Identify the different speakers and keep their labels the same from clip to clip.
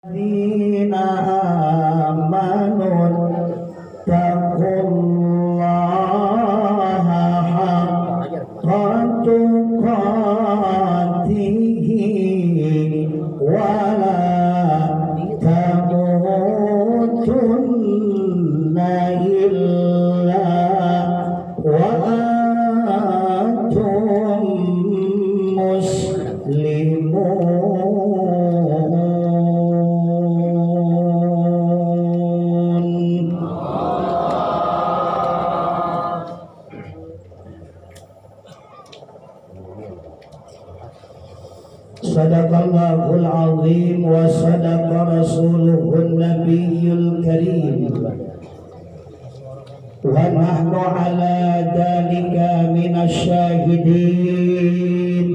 Speaker 1: الذين آمنوا اتقوا الله حق تقاته ولا تموتن إلا وأنتم مسلمون. Sadaqallahul azim wa sadaqa rasuluhun nabiyul karim wa nahnu ala dhalika minasyahidin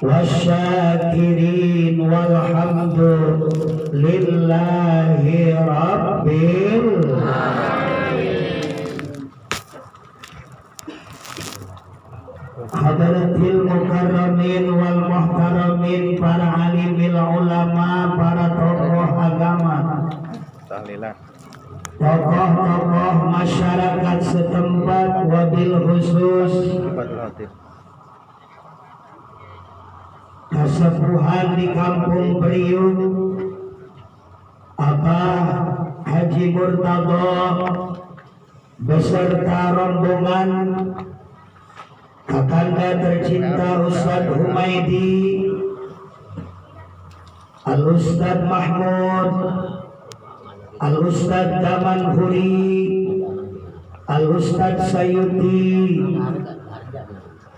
Speaker 1: wasyakirin walhamdulillahi rabbil Hadratil mukarramin wal muhtaramin, para alimil ulama, para tokoh agama, tokoh-tokoh masyarakat setempat, wabil khusus kasepuhan di Kampung Priuk, Abah Haji Murtado beserta rombongan, kakanda tercinta Ustadz Humaydi, Al-Ustadz Mahmud, Al-Ustadz Damanhuri, Al-Ustadz Sayuti,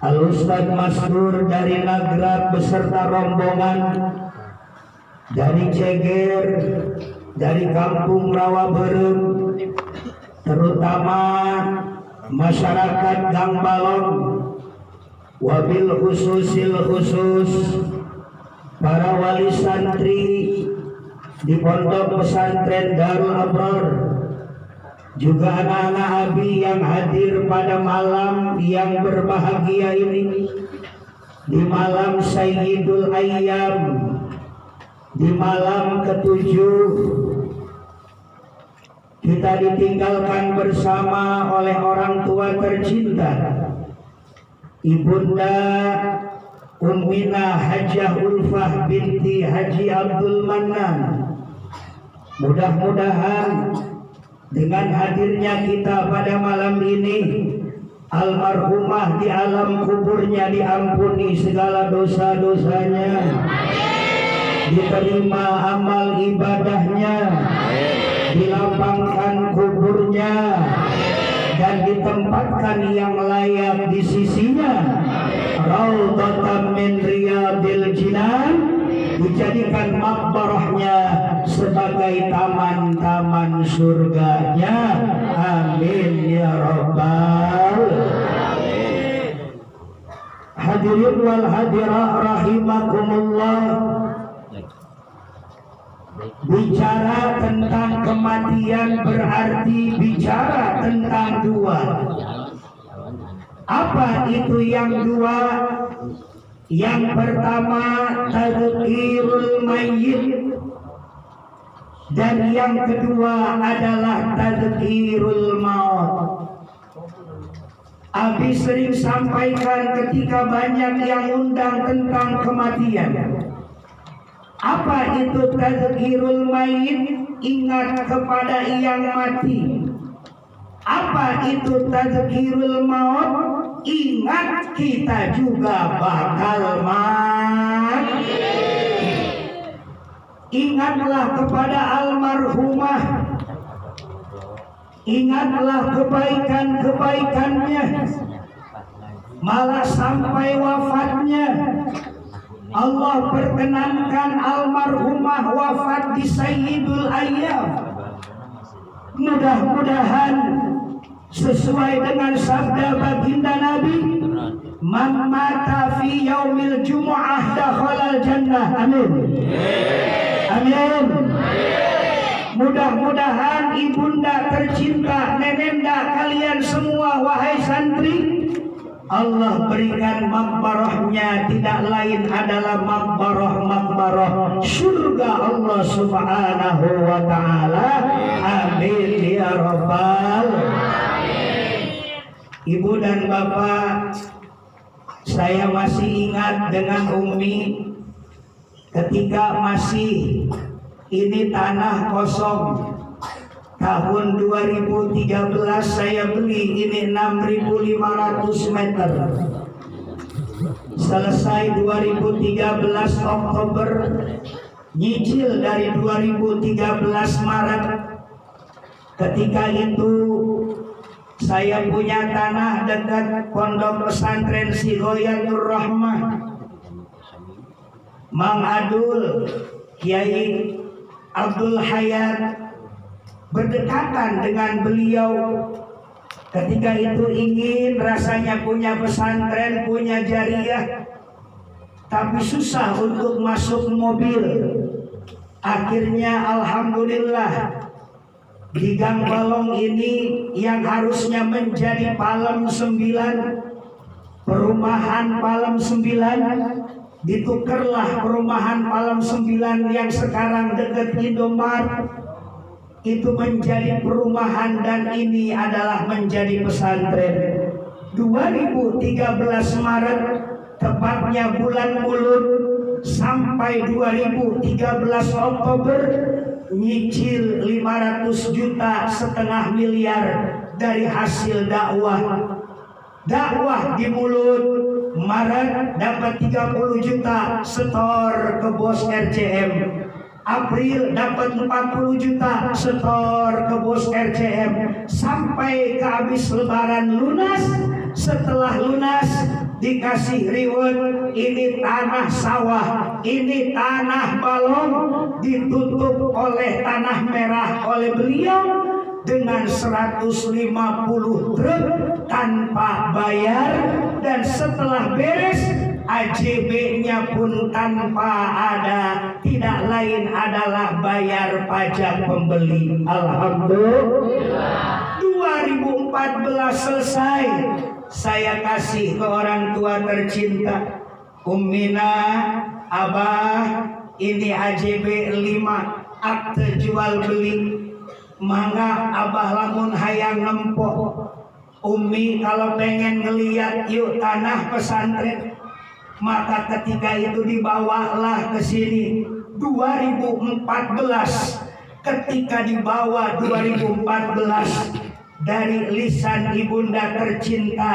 Speaker 1: Al-Ustadz Masdur dari Nagrag beserta rombongan dari Ceger, dari Kampung Rawaberem, terutama masyarakat Gang Balong, wabil khususil khusus para wali santri di Pondok Pesantren Darul Abrar, juga anak-anak abi yang hadir pada malam yang berbahagia ini, di malam Sayyidul Ayyam, di malam ketujuh kita ditinggalkan bersama oleh orang tua tercinta, Ibunda Ummina Hajah Ulfah binti Haji Abdul Mannan. Mudah-mudahan dengan hadirnya kita pada malam ini, almarhumah di alam kuburnya diampuni segala dosa-dosanya, diterima amal ibadahnya, dilapangkan kuburnya, dan ditempatkan yang layak di sisinya, raudhatan min riyadil jinan, dijadikan makbarahnya sebagai taman-taman surganya. Amin ya rabbal alamin. Hadirin wal hadirah rahimakumullah. Bicara tentang kematian berarti bicara tentang dua. Apa itu yang dua? Yang pertama tadzkirul mayyit, dan yang kedua adalah tadzkirul maut. Abi sering sampaikan ketika banyak yang undang tentang kematian. Apa itu tadzkirul mayyit? Ingat kepada yang mati. Apa itu tadzkirul maut? Ingat kita juga bakal mati. Ingatlah kepada almarhumah, ingatlah kebaikan-kebaikannya, malah sampai wafatnya Allah perkenankan almarhumah wafat di Sayyidul Ayyam. Mudah-mudahan sesuai dengan sabda baginda Nabi, man mata fi yaumil jumu'ah dakhalal jannah. Amin. Amin. Mudah-mudahan ibunda tercinta, nenenda kalian semua wahai santri, Allah berikan maghfirahnya tidak lain adalah maghfirah surga Allah Subhanahu wa taala. Amin ya rabbal alamin. Ibu dan bapak, saya masih ingat dengan Umi ketika masih ini tanah kosong. Tahun 2013 saya beli ini 6.500 meter. Selesai 2013 Oktober, nyicil dari 2013 Maret. Ketika itu saya punya tanah dekat pondok pesantren Sighoyatur Rahmah. Mang Adul, Kiai Abdul Hayat berdekatan dengan beliau. Ketika itu ingin rasanya punya pesantren, punya jariah, tapi susah untuk masuk mobil. Akhirnya alhamdulillah di Gang Balong ini yang harusnya menjadi Palem 9, perumahan Palem 9, ditukerlah perumahan Palem 9 yang sekarang dekat Indomaret itu menjadi perumahan dan ini adalah menjadi pesantren. 2013 Maret tepatnya bulan Mulut sampai 2013 Oktober nyicil 500 juta, setengah miliar dari hasil dakwah di Mulut. Maret dapat 30 juta setor ke bos RCM. April dapat 40 juta setor ke bos RCM sampai ke habis lebaran lunas. Setelah lunas dikasih reward, ini tanah sawah, ini tanah balong, ditutup oleh tanah merah oleh beliau dengan 150 truk tanpa bayar, dan setelah beres AJB-nya pun tanpa ada, tidak lain adalah bayar pajak pembeli. Alhamdulillah. 2014 selesai, saya kasih ke orang tua tercinta, Ummina, Abah, ini AJB 5, akte jual beli. Mangga Abah lamun hayang nempok. Umi kalau pengen ngeliat yuk tanah pesantren. Maka ketika itu dibawalah ke sini 2014. Ketika dibawa 2014, dari lisan ibunda tercinta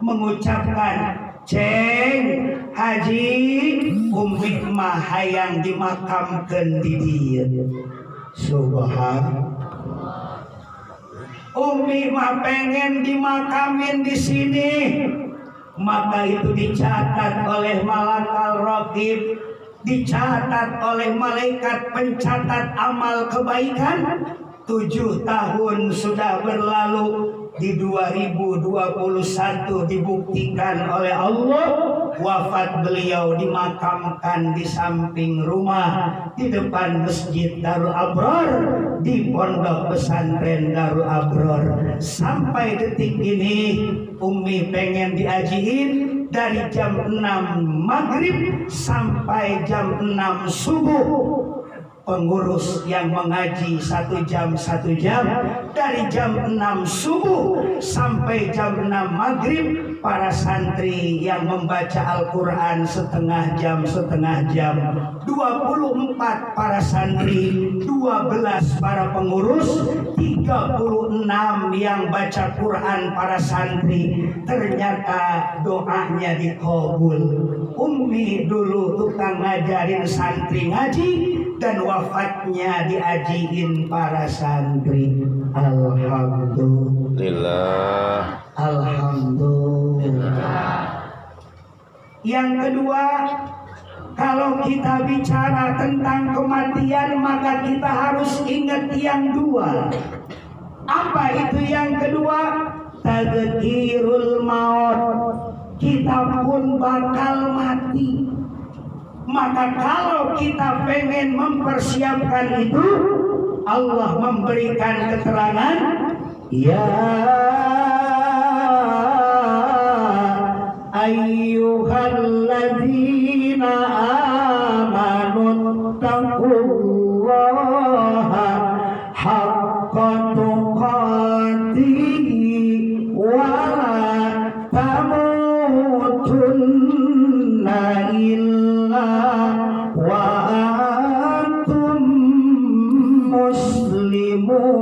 Speaker 1: mengucapkan, Ceng Haji Umi mah hayang dimakamkeun di dieu. Subhanallah. Umi mah pengen dimakamin di sini. Maka itu dicatat oleh malakal raqib, dicatat oleh malaikat pencatat amal kebaikan. 7 tahun sudah berlalu. Di 2021 dibuktikan oleh Allah wafat beliau dimakamkan di samping rumah, di depan Masjid Darul Abror, di pondok pesantren Darul Abror. Sampai detik ini Umi pengen diajiin dari jam 6 maghrib sampai jam 6 subuh. Pengurus yang mengaji 1 jam, dari jam 6 subuh sampai jam 6 maghrib. Para santri yang membaca Al-Quran setengah jam, 24 para santri, 12 para pengurus, 36 yang baca Quran para santri. Ternyata doanya dikabul. Umi dulu tukang ngajarin santri ngaji, dan wafatnya diajiin para santri. Alhamdulillah. Alhamdulillah. Yang kedua, kalau kita bicara tentang kematian, maka kita harus ingat yang dua. Apa itu yang kedua? Tadzkirul maut. Kita pun bakal mati. Maka kalau kita pengen mempersiapkan itu, Allah memberikan keterangan, ya ayyuhalladzina amanu taqullaha haqqa tuqatih wa la tamutunna illa wa antum muslimun.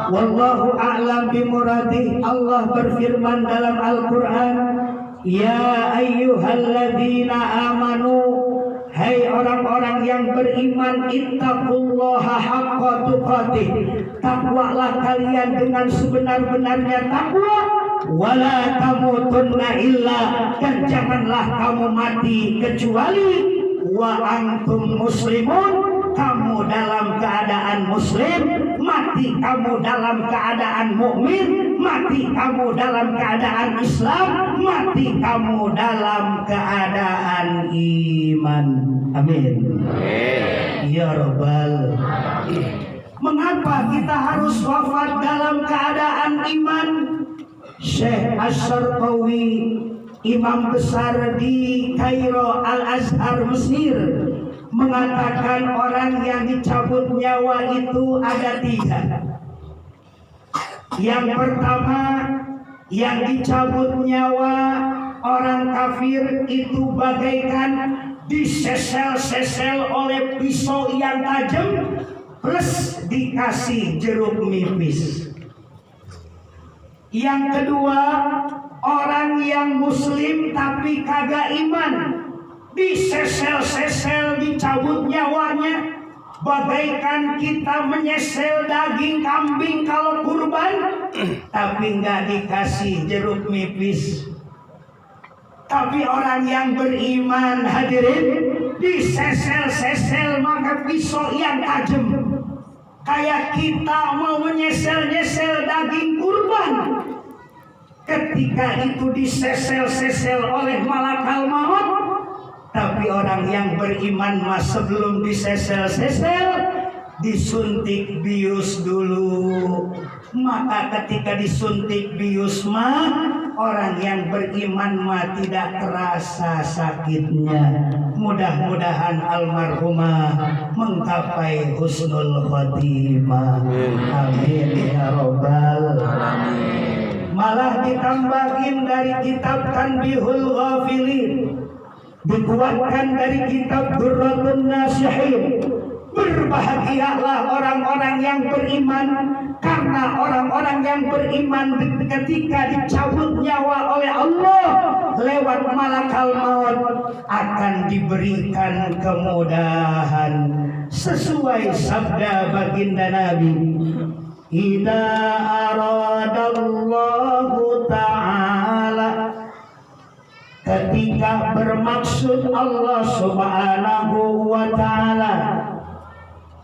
Speaker 1: Wallahu a'lam bimuradih. Allah berfirman dalam Al-Quran, ya ayyuhalladzina amanu, hai orang-orang yang beriman, ittaqullaha haqqa tuqatih, takwalah kalian dengan sebenar-benarnya takwa, wala tamutunna illa, dan janganlah kamu mati kecuali wa antum muslimun, kamu dalam keadaan muslim, mati kamu dalam keadaan mukmin, mati kamu dalam keadaan Islam, mati kamu dalam keadaan iman. Amin. Ya Rabbal. Mengapa kita harus wafat dalam keadaan iman? Syekh Asy-Syarqawi, imam besar di Kairo Al-Azhar Mesir, mengatakan orang yang dicabut nyawa itu ada 3. Yang pertama, yang dicabut nyawa orang kafir itu bagaikan disesel-sesel oleh pisau yang tajam plus dikasih jeruk nipis. Yang kedua, orang yang muslim tapi kagak iman, disesel-sesel, dicabut nyawanya bagaikan kita menyesel daging kambing kalau kurban, tapi nggak dikasih jeruk nipis. Tapi orang yang beriman, hadirin, disesel-sesel maka pisau yang tajam, kayak kita mau menyesel-nyesel daging kurban. Ketika itu disesel-sesel oleh malakal maut. Tapi orang yang beriman mas sebelum disesel-sesel disuntik bius dulu. Maka ketika disuntik bius mah orang yang beriman mah tidak terasa sakitnya. Mudah-mudahan almarhumah menggapai husnul khotimah. Amin ya Rabbal alamin. Malah ditambahin dari kitab Tanbihul Ghafilin, dikuatkan dari kitab Durratun Nasihin. Berbahagialah orang-orang yang beriman, karena orang-orang yang beriman ketika dicabut nyawa oleh Allah lewat malakal maut akan diberikan kemudahan sesuai sabda baginda Nabi, idza aradallahu ta'ala, ketika bermaksud Allah subhanahu wa ta'ala,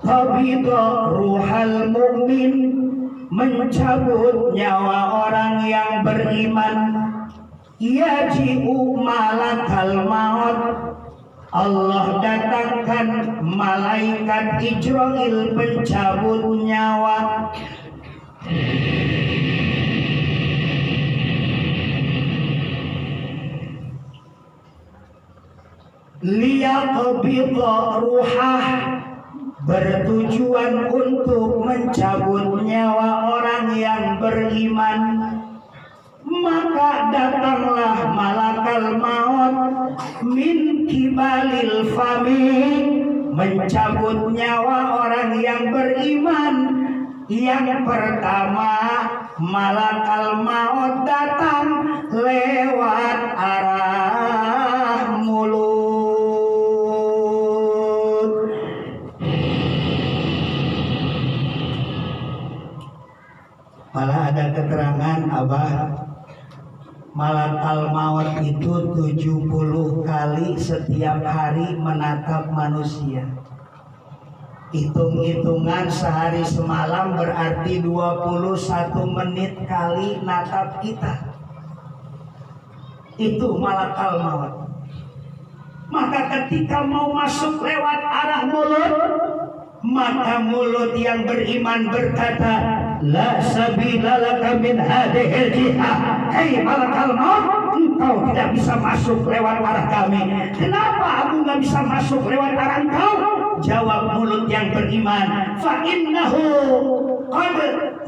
Speaker 1: qabidha ruhal mu'min, mencabut nyawa orang yang beriman, yaji'u malakal maut, Allah datangkan malaikat Ijrail pencabut nyawa. Liyaqbidha ruhah, bertujuan untuk mencabut nyawa orang yang beriman. Maka datanglah malakal maut min kibalil fami, mencabut nyawa orang yang beriman. Yang pertama, malakal maut datang lewat arah mulut. Malah ada keterangan Abah, malakal maut itu 70 kali setiap hari menatap manusia. Hitung-hitungan sehari semalam berarti 21 menit kali natap kita. Itu malakal maut. Maka ketika mau masuk lewat arah mulut, Maka mulut yang beriman berkata, la sabila laka min hadhil jihah. Hei malakal maut, engkau tidak bisa masuk lewat arah kami. Kenapa aku nggak bisa masuk lewat arah engkau? Jawab mulut yang beriman, fa innahu qad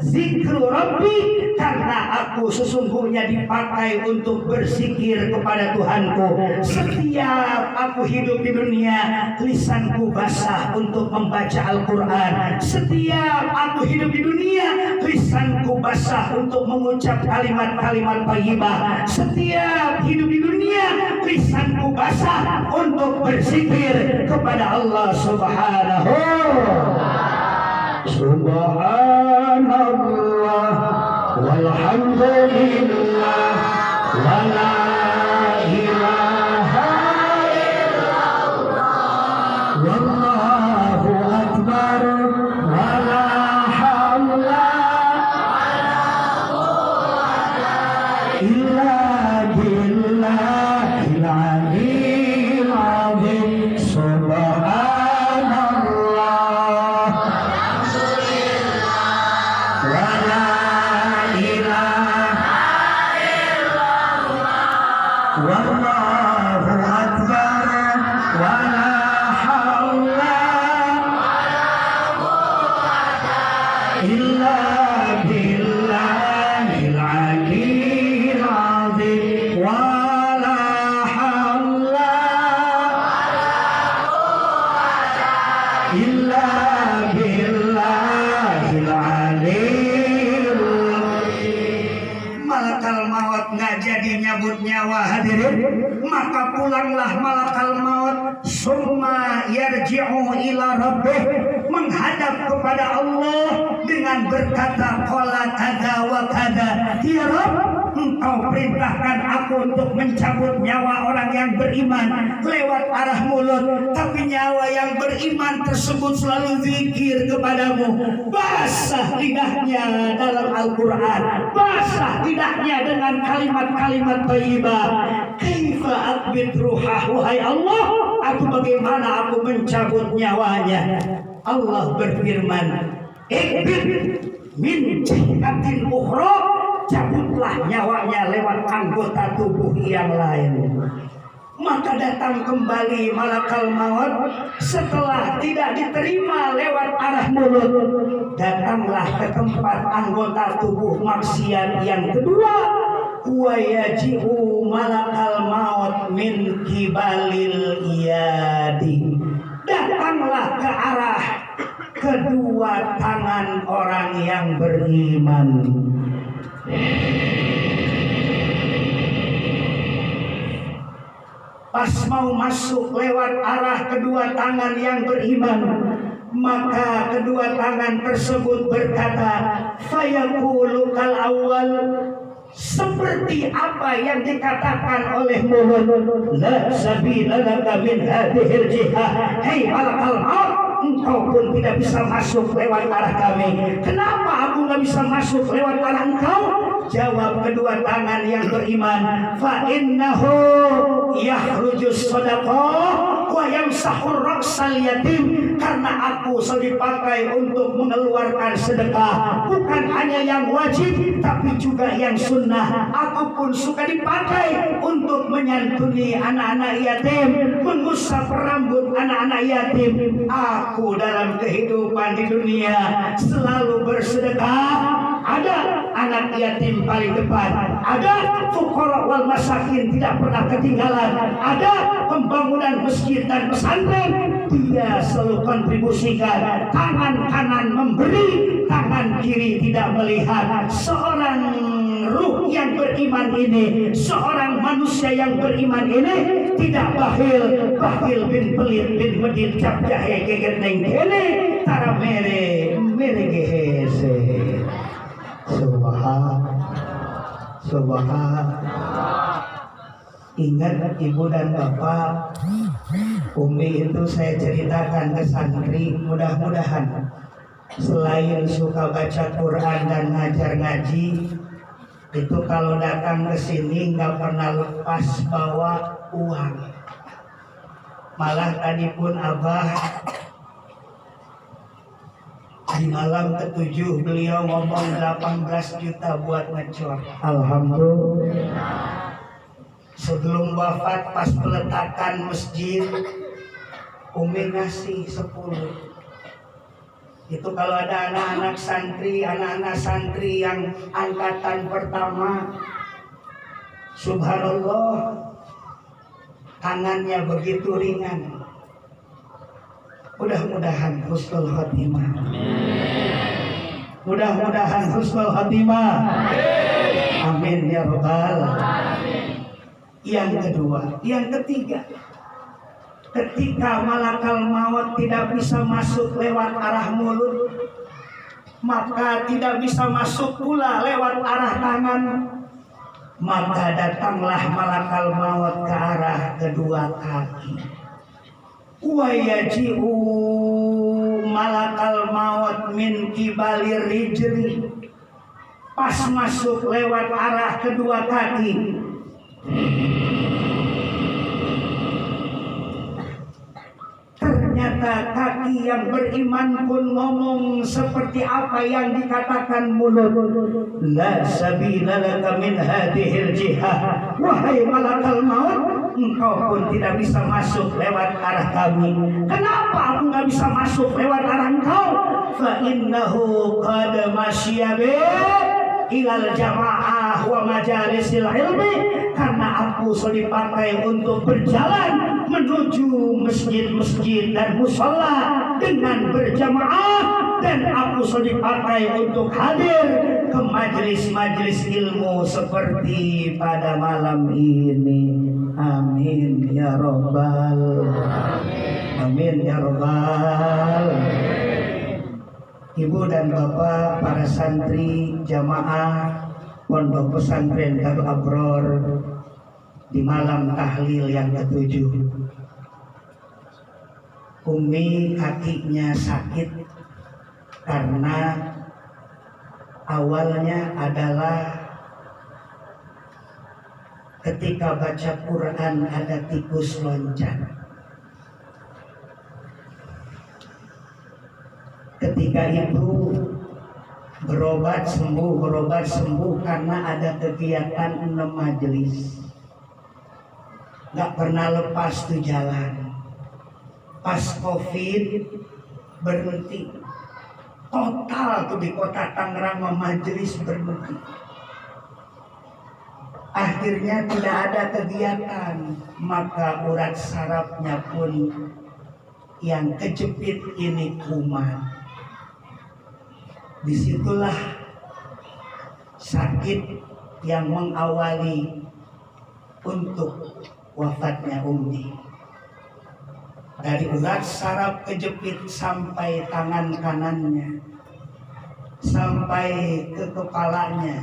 Speaker 1: zikru rabbi, karena aku sesungguhnya dipakai untuk berzikir kepada Tuhanku. Setiap aku hidup di dunia, lisanku basah untuk membaca Al-Quran. Setiap aku hidup di dunia, lisanku basah untuk mengucap kalimat-kalimat thayyibah. Setiap hidup di dunia, lisanku basah untuk berzikir kepada Allah Subhanahu. Subhanallah walhamdulillah wa la ilaha illallah wallahu akbar wa la haula illa billahil aliyyil azim. Subhanallah nyawa hadirin, maka pulanglah malakal maut, summa yarji'u ila rabbih, menghadap kepada Allah dengan berkata qala kada wa kada. Ya Rabb, engkau perintahkan aku untuk mencabut nyawa orang yang beriman lewat arah mulut, tapi nyawa yang beriman tersebut selalu zikir kepadamu. Basah lidahnya dalam Al-Quran, basah lidahnya dengan kalimat-kalimat thayyibah. Kaifa aqbid ruhah, wahai Allah, aku bagaimana aku mencabut nyawanya? Allah berfirman, iqbid min jihatin ukhra, cabutlah nyawanya lewat anggota tubuh yang lain. Maka datang kembali malakal maut setelah tidak diterima lewat arah mulut. Datanglah ke tempat anggota tubuh maksiat yang kedua. Wa yaji'u malakal maut min kibalil iyadi. Datanglah ke arah kedua tangan orang yang beriman. Pas mau masuk lewat arah kedua tangan yang beriman, maka kedua tangan tersebut berkata, fayaqulu kal awal, seperti apa yang dikatakan oleh mulut, la sabila laka min hadhil jihah. Hei malakal maut, engkau pun tidak bisa masuk lewat arah kami. Kenapa aku nggak bisa masuk lewat arah engkau? Jawab kedua tangan yang beriman, fa innahu yakhrujus shadaqah wa yamsahur raksal yatim, karena aku selalu dipakai untuk mengeluarkan sedekah, bukan hanya yang wajib tapi juga yang sunnah. Aku pun suka dipakai untuk menyantuni anak-anak yatim, mengusap rambut anak-anak yatim. Aku dalam kehidupan di dunia selalu bersedekah. Ada anak yatim paling depan, ada fuqara wal masakin tidak pernah ketinggalan, ada pembangunan masjid dan pesantren, dia selalu kontribusikan. Tangan kanan memberi, tangan kiri tidak melihat. Seorang ruh yang beriman ini, seorang manusia yang beriman ini tidak bakhil bin pelit bin medit cap jahe geger neng kene tara mere gehese. Subhan. Ingat ibu dan bapak, Umi itu saya ceritakan ke santri, mudah-mudahan selain suka baca Quran dan ngajar ngaji, itu kalau datang ke sini nggak pernah lepas bawa uang. Malah tadi pun Abah Di malam ke-7 beliau ngomong 18 juta buat ngecor. Alhamdulillah. Sebelum wafat pas peletakan masjid, Umi ngasih 10. Itu kalau ada anak-anak santri yang angkatan pertama, subhanallah, tangannya begitu ringan. Mudah-mudahan husnul khotimah. Mudah-mudahan husnul khotimah. Amin ya rabbal alamin. Yang ketiga, ketika malakal maut tidak bisa masuk lewat arah mulut, maka tidak bisa masuk pula lewat arah tangan, maka datanglah malakal maut ke arah kedua kaki. Wa yaji'u malakal maut min kibalir rijli, pas masuk lewat arah kedua kaki, ternyata kaki yang beriman pun ngomong seperti apa yang dikatakan mulut. La sabila laka min hadhil jihah, wahai malakal maut, engkau pun tidak bisa masuk lewat arah kami. Kenapa aku nggak bisa masuk lewat arah engkau? Fa innahu qad masyiya ilal jamaah wa majalisil ilmi, karena aku sudah dipakai untuk berjalan menuju masjid-masjid dan mushola dengan berjamaah, dan aku sudah dipakai untuk hadir ke majelis-majelis ilmu seperti pada malam ini. Amin ya rabbal amin ya rabbal. Ibu dan bapak, para santri jamaah Pondok Pesantren Darul Abror, di malam tahlil yang ke-7, Umi kakinya sakit karena awalnya adalah ketika baca Quran ada tikus loncat. Ketika itu berobat sembuh karena ada kegiatan 6 majelis. Gak pernah lepas tuh jalan. Pas Covid berhenti. Total tuh di kota Tangerang majelis berhenti. Akhirnya tidak ada kegiatan, maka urat sarafnya pun yang kejepit ini kumat. Disitulah sakit yang mengawali untuk wafatnya Umi. Dari urat saraf kejepit sampai tangan kanannya, sampai ke kepalanya,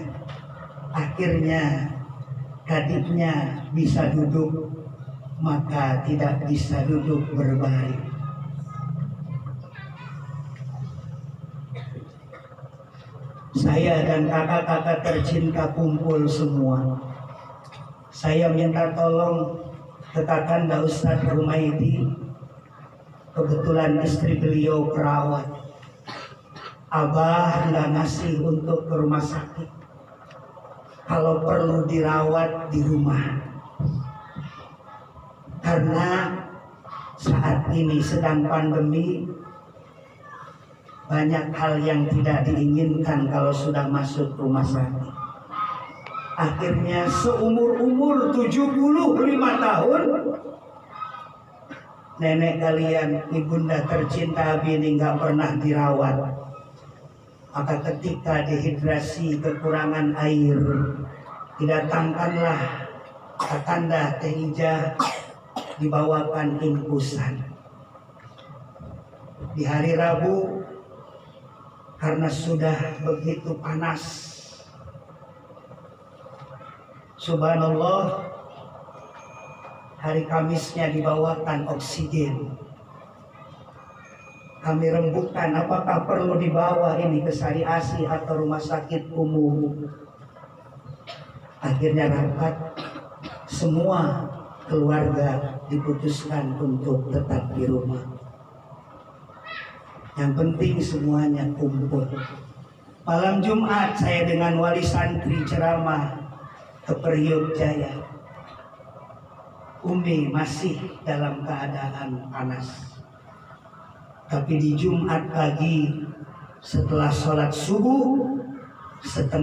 Speaker 1: akhirnya tadinya bisa duduk, maka tidak bisa duduk berbaring. Saya dan kakak-kakak tercinta kumpul semua. Saya minta tolong ke Kakanda Ustadz Rumaidi, kebetulan istri beliau perawat. Abah nggak ngasih untuk ke rumah sakit, kalau perlu dirawat di rumah. Karena saat ini sedang pandemi, banyak hal yang tidak diinginkan kalau sudah masuk rumah sakit. Akhirnya seumur-umur 75 tahun, nenek kalian, ibunda tercinta Bini nggak pernah dirawat. Maka ketika dehidrasi, kekurangan air, didatangkanlah Kakanda Teh Ijah, dibawakan infusan. Di hari Rabu, karena sudah begitu panas, subhanallah, hari Kamisnya dibawakan oksigen. Kami rembukan apakah perlu dibawa ini ke Sari Asi atau rumah sakit umum. Akhirnya rapat, semua keluarga diputuskan untuk tetap di rumah. Yang penting semuanya kumpul. Malam Jumat saya dengan wali santri ceramah ke Priok Jaya. Umi masih dalam keadaan panas. Tapi di Jumat pagi setelah sholat subuh 5:30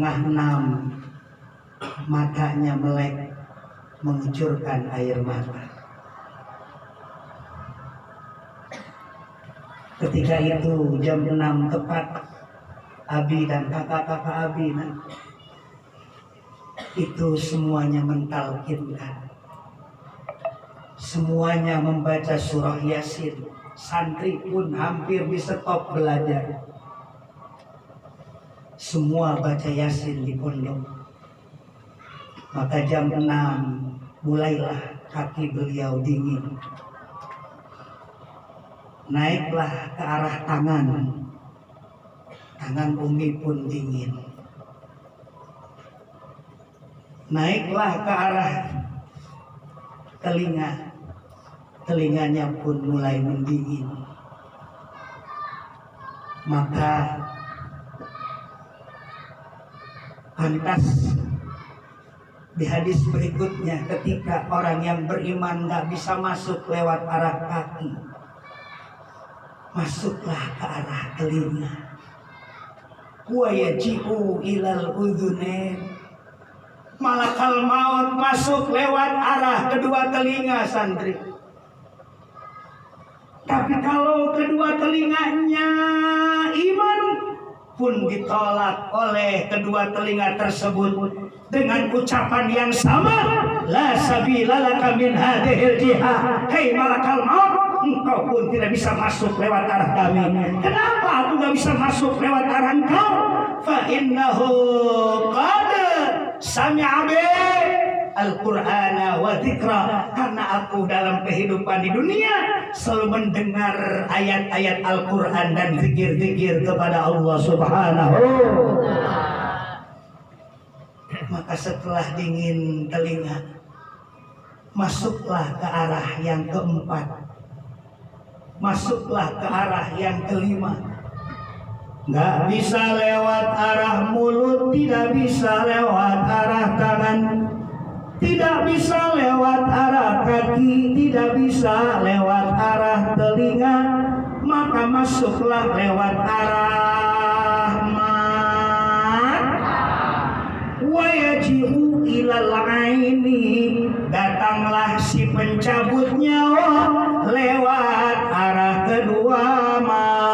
Speaker 1: matanya melek mengucurkan air mata. Ketika itu jam 6 tepat, Abi dan kakak-kakak Abi itu semuanya mentalkinkan. Semuanya membaca surah Yasin. Santri pun hampir di stop belajar. Semua baca Yasin di pondok. Maka jam 6 mulailah kaki beliau dingin. Naiklah ke arah tangan. Tangan Umi pun dingin. Naiklah ke arah telinga. Telinganya pun mulai mendingin. Maka pantas di hadis berikutnya ketika orang yang beriman gak bisa masuk lewat arah kaki, masuklah ke arah telinga. Wa yaji'u ilal udhunain. Malakal maut masuk lewat arah kedua telinga santri. Tapi kalau kedua telinganya iman pun ditolak oleh kedua telinga tersebut dengan ucapan yang sama, la sabila laka min hadhil jihah. Hei malakal maut, engkau pun tidak bisa masuk lewat arah kami. Kenapa aku gak bisa masuk lewat arah engkau? Fa innahu qad sami'a Al-Qur'ana wa dzikra. Karena aku dalam kehidupan di dunia selalu mendengar ayat-ayat Al-Qur'an dan zikir-zikir kepada Allah Subhanahu. Maka setelah dingin telinga, masuklah ke arah yang keempat. Masuklah ke arah yang kelima. Nggak bisa lewat arah mulut, tidak bisa lewat arah tangan, tidak bisa lewat arah kaki, tidak bisa lewat arah telinga. Maka masuklah lewat arah mata. Wa yaji'u ilal aini. Datanglah si pencabut nyawa lewat arah kedua mata.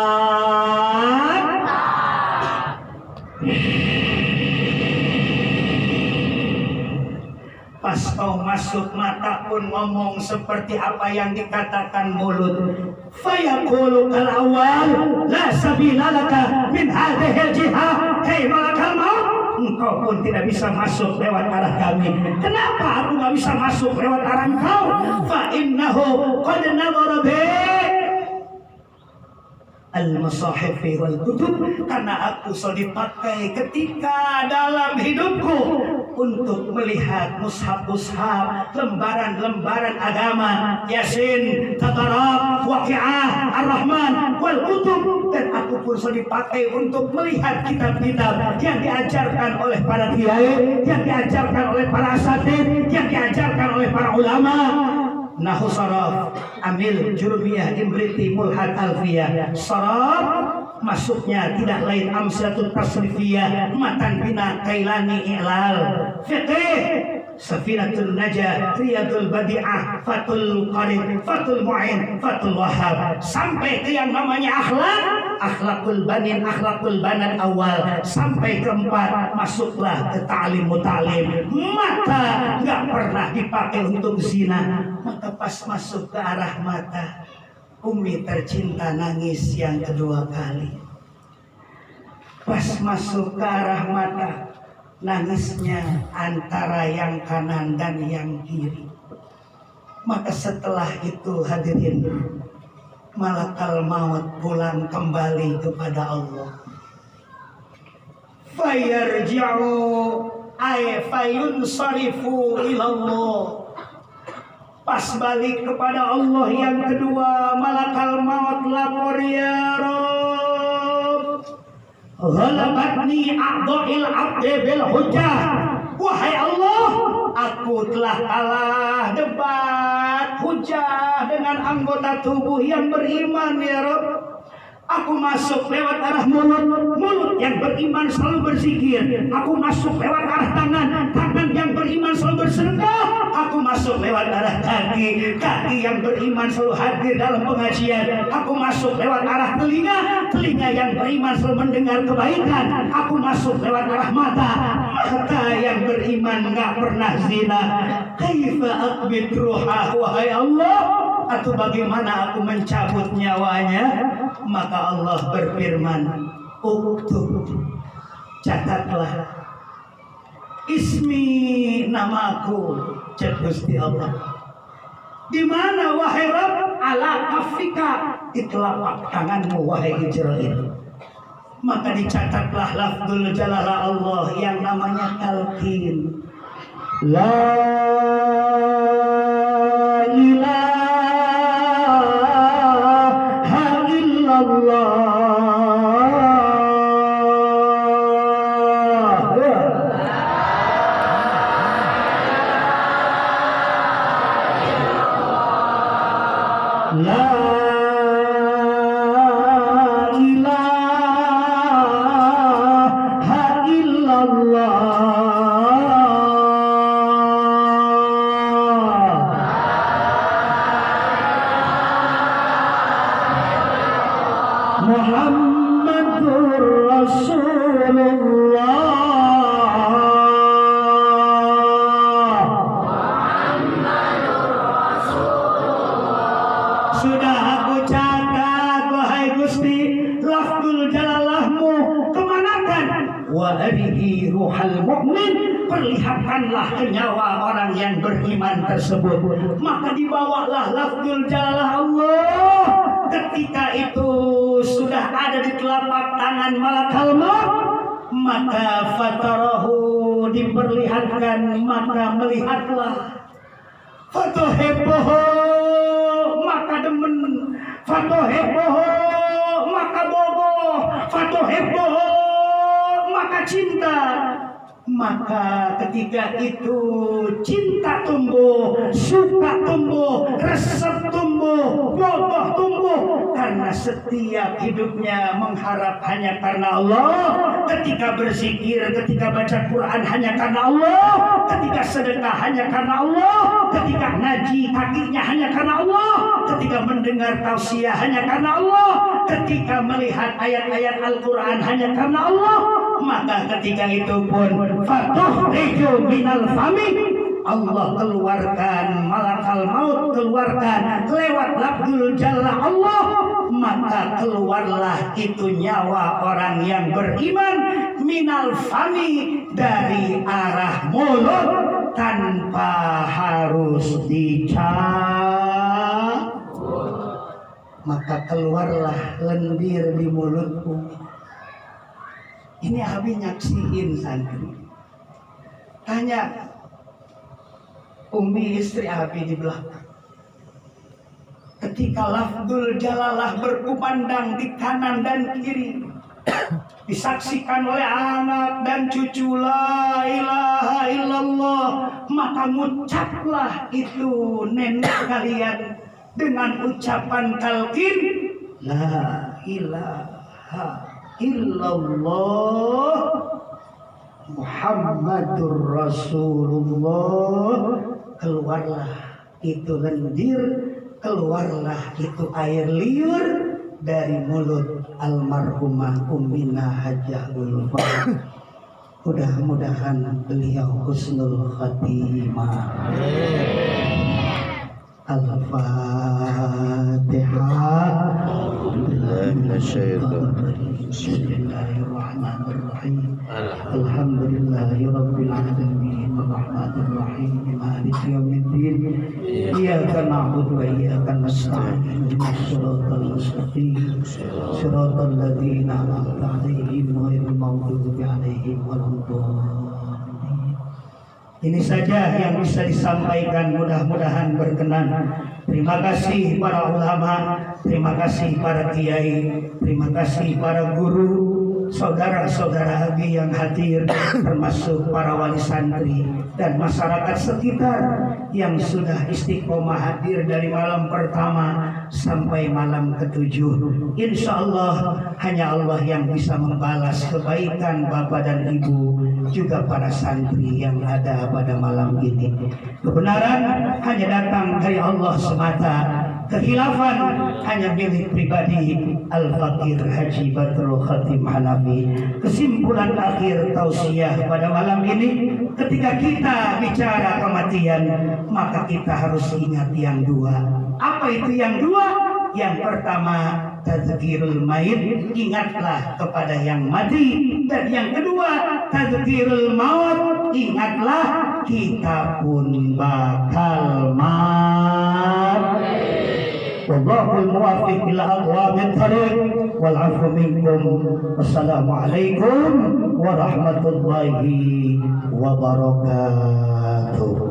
Speaker 1: Pas mau masuk mata pun ngomong seperti apa yang dikatakan mulut. Fayaqulu kal awal la sabila laka min hadhil jihah. Hei malakal maut, engkau pun tidak bisa masuk lewat arah kami. Kenapa aku gak bisa masuk lewat arah engkau? Fa innahu qad nadhara al-masahifi wal kutub. Karena aku sudah dipakai ketika dalam hidupku untuk melihat mushaf-mushaf, lembaran-lembaran agama, Yasin, Tabarak, Waqi'ah, Ar-Rahman, wal kutub. Dan aku pun sudah dipakai untuk melihat kitab-kitab yang diajarkan oleh para kiai, yang diajarkan oleh para asatidz, yang diajarkan oleh para ulama. Nahu saraf, amil, jurubiyah, imriti, mulhad, alfiyah. Saraf masuknya tidak lain amsyatul tasrifiyah, matan bina, kailani, i'lal. Fiqih, Safinatul Najah, Riyadul Badi'ah, Fathul Qarid, Fathul Mu'in, Fathul Wahhab. Sampai ke yang namanya akhlak, akhlakul banin, akhlakul banat awal. Sampai keempat, masuklah ke ta'lim muta'lim. Mata gak pernah dipakai untuk zina. Maka pas masuk ke arah mata, Umi tercinta nangis yang kedua kali. Pas masuk ke arah mata, nangisnya antara yang kanan dan yang kiri. Maka setelah itu hadirin, malakal maut pulang kembali kepada Allah. Fayarji'u ay fayunsarifu ilallah. Pas balik kepada Allah yang kedua, malakal maut lapor, ya Rabb, Ghalabatni a'dha'il 'abdi bil hujjah. Wahai Allah, aku telah kalah debat hujah dengan anggota tubuh yang beriman ya Rabb. Aku masuk lewat arah mulut yang beriman selalu berzikir. Aku masuk lewat arah tangan yang beriman selalu bersedekah. Aku masuk lewat arah kaki yang beriman selalu hadir dalam pengajian. Aku masuk lewat arah telinga yang beriman selalu mendengar kebaikan. Aku masuk lewat arah mata yang beriman nggak pernah zina. Kaifa aqbid ruhah, wahai Allah, atau bagaimana aku mencabut nyawanya? Maka Allah berfirman, uktub, catatlah, ismi, namaku, cat Gusti Allah. Di mana wahai Rabb? Ala kafika, di telapak tanganmu wahai Israil. Maka dicatatlah lafzul jalalah Allah yang namanya talqin. La ilaha illallah. La ilaha illallah. Muhammadur Rasulullah. Sudah aku catat wahai Gusti lafzul jalalahmu, kemanakan? Wa arihi ruhal mu'min, perlihatkanlah ke nyawa orang yang beriman tersebut. Maka dibawalah lafzul jalalah Allah. Ketika itu sudah ada di telapak tangan malakal maut, maka fatarahu, diperlihatkan, maka melihatlah. Fatuhibbuhu, maka demen. Fatuhibbuhu, maka bogoh. Fatuhibbuhu, maka cinta. Maka ketika itu cinta tumbuh, suka tumbuh, resep tumbuh, bogoh tumbuh. Karena setiap hidupnya mengharap hanya karena Allah. Ketika berzikir, ketika baca Quran hanya karena Allah. Ketika sedekah hanya karena Allah. Ketika ngaji kakinya hanya karena Allah. Ketika mendengar tausiah hanya karena Allah. Ketika melihat ayat-ayat Al-Quran hanya karena Allah. Maka ketika itu pun fatuhriju minal fami, Allah keluarkan, malakal maut keluarkan lewat lafzul jalla Allah. Maka keluarlah itu nyawa orang yang beriman minal fami, dari arah mulut, tanpa harus dicabut. Maka keluarlah lendir di mulutku. Ini Abi nyaksiin santri. Tanya Umi istri Abi di belakang. Ketika lafzul jalalah berkumandang di kanan dan kiri, disaksikan oleh anak dan cucu, la ilaha illallah, maka mengucaplah itu nenek kalian dengan ucapan talqin, la ilaha illallah Muhammadur Rasulullah. Keluarlah itu lendir, keluarlah itu air liur dari mulut almarhumah Ummina Hajah Ulfa. Mudah-mudahan beliau husnul khatimah. Al-Fatihah. Bismillahirrahmanirrahim. Alhamdulillahi rabbil alamin, arrahmanir rahim, maliki yaumiddin. Iyyaka na'budu wa iyyaka nasta'in. Ihdinas siratal mustaqim, siratal ladzina an'amta 'alaihim ghairil maghdubi 'alaihim waladdallin. Ini saja yang bisa disampaikan, mudah-mudahan berkenan. Terima kasih para ulama, terima kasih para kiai, terima kasih para guru, saudara-saudara Abi yang hadir, termasuk para wali santri dan masyarakat sekitar yang sudah istiqomah hadir dari malam pertama sampai malam ketujuh. Insya Allah hanya Allah yang bisa membalas kebaikan Bapak dan Ibu, juga para santri yang ada pada malam ini. Kebenaran hanya datang dari Allah semata, kekhilafan hanya milik pribadi Al-Fakir Haji Badrul Khatim Hanafi. Kesimpulan akhir tausiah pada malam ini, ketika kita bicara kematian, maka kita harus ingat yang dua. Apa itu yang dua? Yang pertama, tadzkirul mayit, ingatlah kepada yang mati. Dan yang kedua, tadzkirul maut, ingatlah kita pun bakal mati. Wallahul muwaffiq ila aqwamit thariq wal 'afwu minkum. Wassalamualaikum warahmatullahi wabarakatuh.